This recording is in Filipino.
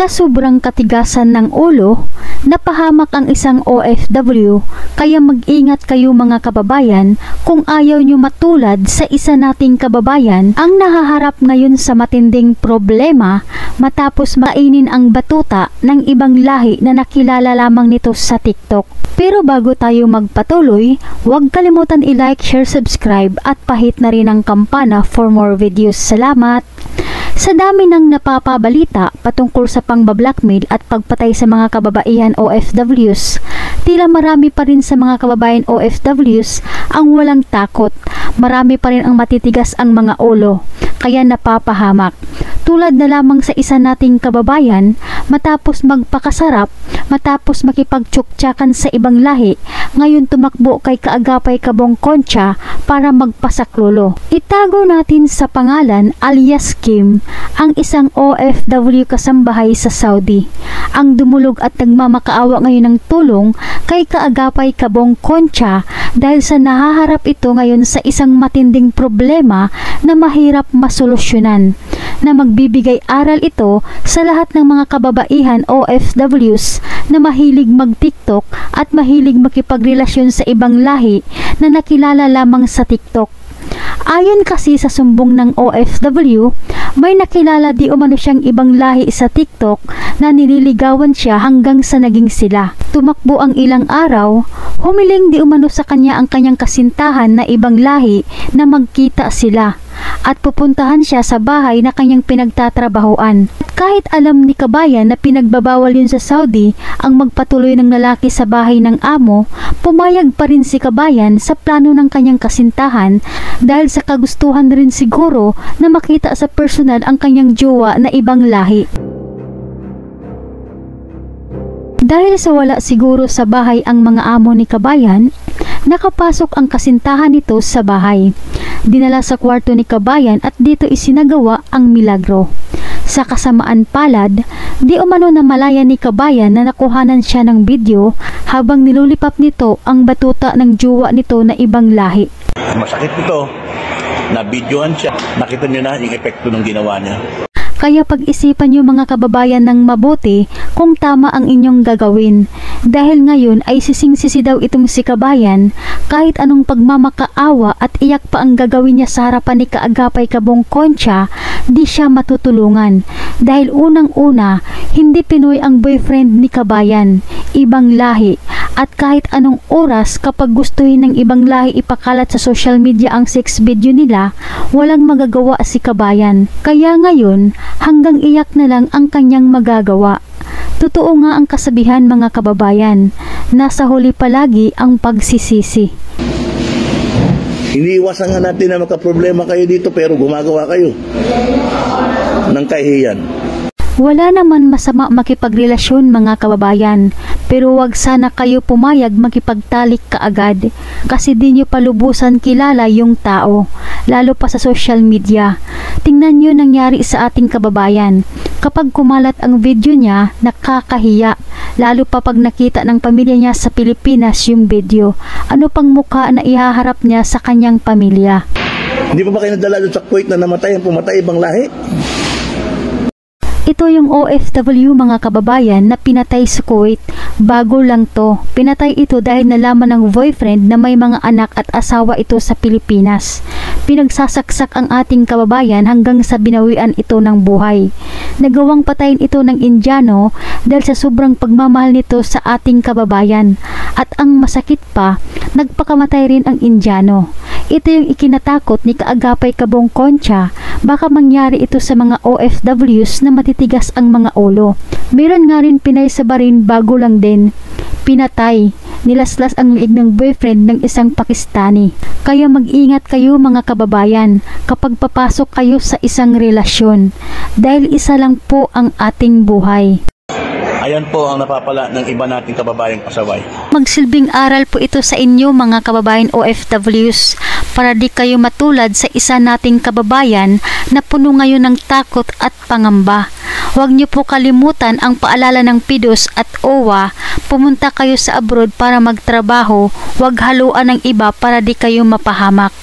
Sa sobrang katigasan ng ulo, napahamak ang isang OFW, kaya mag-ingat kayo mga kababayan kung ayaw nyo matulad sa isa nating kababayan ang nahaharap ngayon sa matinding problema matapos makainin ang batuta ng ibang lahi na nakilala lamang nito sa TikTok. Pero bago tayo magpatuloy, huwag kalimutan i-like, share, subscribe at pahit na rin ang kampana for more videos. Salamat! Sa dami ng napapabalita patungkol sa pangbablackmail at pagpatay sa mga kababaihan OFWs, tila marami pa rin sa mga kababayan OFWs ang walang takot. Marami pa rin ang matitigas ang mga ulo, kaya napapahamak. Tulad na lamang sa isa nating kababayan, matapos magpakasarap, matapos makipagtsuktsakan sa ibang lahi, ngayon tumakbo kay Kaagapay Kabong Concha para magpasaklolo. Itago natin sa pangalan alias Kim, ang isang OFW kasambahay sa Saudi. Ang dumulog at nagmamakaawa ngayon ng tulong kay Kaagapay Kabong Concha dahil sa nahaharap ito ngayon sa isang matinding problema na mahirap masolusyonan, na magbibigay aral ito sa lahat ng mga kababaihan OFWs na mahilig mag-TikTok at mahilig makipagrelasyon sa ibang lahi na nakilala lamang sa TikTok. Ayon kasi sa sumbong ng OFW, may nakilala di umano siyang ibang lahi sa TikTok na nililigawan siya hanggang sa naging sila. Tumakbo ang ilang araw, humiling di umano sa kanya ang kanyang kasintahan na ibang lahi na magkita sila at pupuntahan siya sa bahay na kanyang pinagtatrabahoan. Kahit alam ni Kabayan na pinagbabawal yun sa Saudi ang magpatuloy ng lalaki sa bahay ng amo, pumayag pa rin si Kabayan sa plano ng kanyang kasintahan dahil sa kagustuhan rin siguro na makita sa personal ang kanyang jowa na ibang lahi. Dahil sa wala siguro sa bahay ang mga amo ni Kabayan, nakapasok ang kasintahan nito sa bahay. Dinala sa kwarto ni Kabayan at dito isinagawa ang milagro. Sa kasamaan palad, di umano na malaya ni Kabayan na nakuhanan siya ng video habang nilulipap nito ang batuta ng jowa nito na ibang lahi. Masakit ito, na-videoan siya. Nakita niyo na yung epekto ng ginawa niya. Kaya pag-isipan niyo mga kababayan ng mabuti kung tama ang inyong gagawin. Dahil ngayon ay sising-sisi daw itong si Kabayan, kahit anong pagmamakaawa at iyak pa ang gagawin niya sa harapan ni Kaagapay Kabong Concha, di siya matutulungan. Dahil unang-una, hindi Pinoy ang boyfriend ni Kabayan, ibang lahi. At kahit anong oras kapag gustuhin ng ibang lahi ipakalat sa social media ang sex video nila, walang magagawa si Kabayan. Kaya ngayon, hanggang iyak na lang ang kanyang magagawa. Totoo nga ang kasabihan mga kababayan, nasa huli palagi ang pagsisisi. Iniiwasan nga natin na makaproblema kayo dito pero gumagawa kayo ng kahihiyan. Wala naman masama makipagrelasyon mga kababayan, pero wag sana kayo pumayag makipagtalik kaagad kasi di nyo palubusan kilala yung tao, lalo pa sa social media. Tingnan nyo nangyari sa ating kababayan. Kapag kumalat ang video niya, nakakahiya, lalo pa pag nakita ng pamilya niya sa Pilipinas yung video. Ano pang mukha na ihaharap niya sa kanyang pamilya? Hindi pa ba kayo nadala doon sa Kuwait na namatay ang pumatay ibang lahi? Ito yung OFW mga kababayan na pinatay sa Kuwait. Bago lang to. Pinatay ito dahil nalaman ng boyfriend na may mga anak at asawa ito sa Pilipinas. Pinagsasaksak ang ating kababayan hanggang sa binawian ito ng buhay. Nagawang patayin ito ng Indiano dahil sa sobrang pagmamahal nito sa ating kababayan. At ang masakit pa, nagpakamatay rin ang Indiano. Ito yung ikinatakot ni Kaagapay Kabong Concha. Baka mangyari ito sa mga OFWs na matitigas ang mga ulo. Meron nga rin pinay sa barin bago lang din. Pinatay. Nilaslas ang liig ng boyfriend ng isang Pakistani. Kaya mag-ingat kayo mga kababayan kapag papasok kayo sa isang relasyon. Dahil isa lang po ang ating buhay. Ayan po ang napapala ng iba nating kababayang pasaway. Magsilbing aral po ito sa inyo mga kababayan OFWs para di kayo matulad sa isa nating kababayan na puno ngayon ng takot at pangamba. Huwag niyo po kalimutan ang paalala ng PIDOS at OWA. Pumunta kayo sa abroad para magtrabaho, huwag haluan ng iba para di kayo mapahamak.